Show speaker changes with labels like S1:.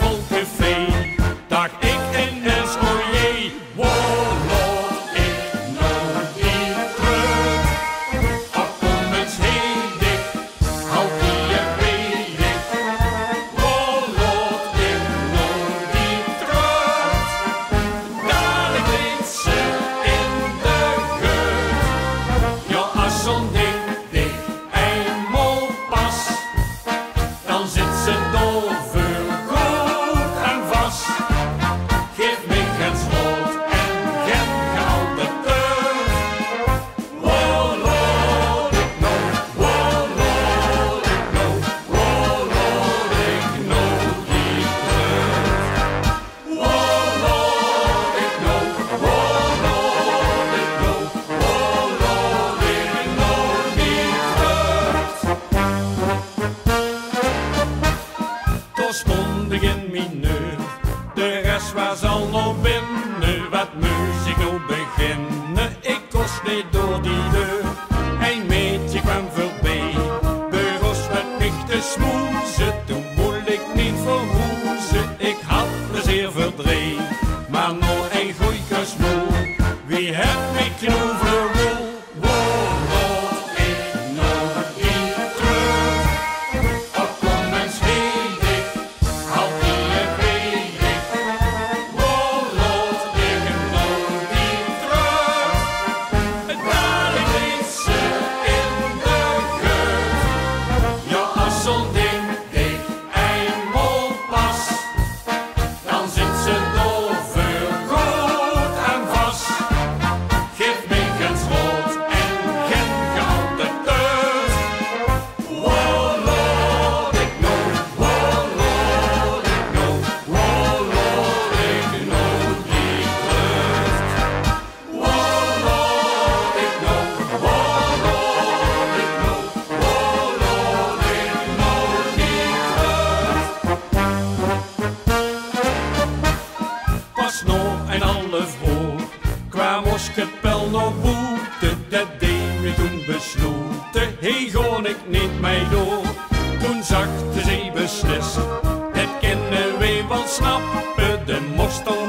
S1: volcafé. Dag ik in SOJ, wolot ik nooit weer terug. Op kom eens hedig, houd die je wedig. Wolot ik nooit weer terug. Dadelijk ligt ze in de gut. Ja, als zo'n dik eenmaal pas, dan zit ze dover goed en vast. Geef me geen schot en geen gouden teug. Wolot ik nooit, wolot ik nooit, wolot ik nooit weer terug. Wolot ik nooit, wolot ik nooit, wolot ik nooit weer terug. Toen stond ik in mineur, de rest was al nog binnen. Wat moest ik nou beginnen? Ik kost niet door die deur. Een meidje kwam voorbij, begon met mij te smoezen. Toen woel ik niet verhoezen, ik had plezier verdreven. Maar nog een goeie kus moe, wie heb ik knoeven woel? Wolot ik nooit weer terug. Op kom eens hedig, houd die je wedig. Wolot ik nooit weer terug. Dadelijk ligt ze in de gut. Ja, als zo'n ding eenmaal pas, dan zit ze dover goed en vast. Geef me geen schot en geen gouden teug. Wolot ik nooit, wolot ik nooit, wolot ik nooit weer terug. Wolot ik nooit, wolot ik nooit, wolot ik nooit weer terug. Pas nog een half uur kwam ons kapel nog boete. Dat deed me toen besloten, hey, gewoon ik niet mee door. Toen zakte ze beslist, dat kennen wij wel snappen, de moest al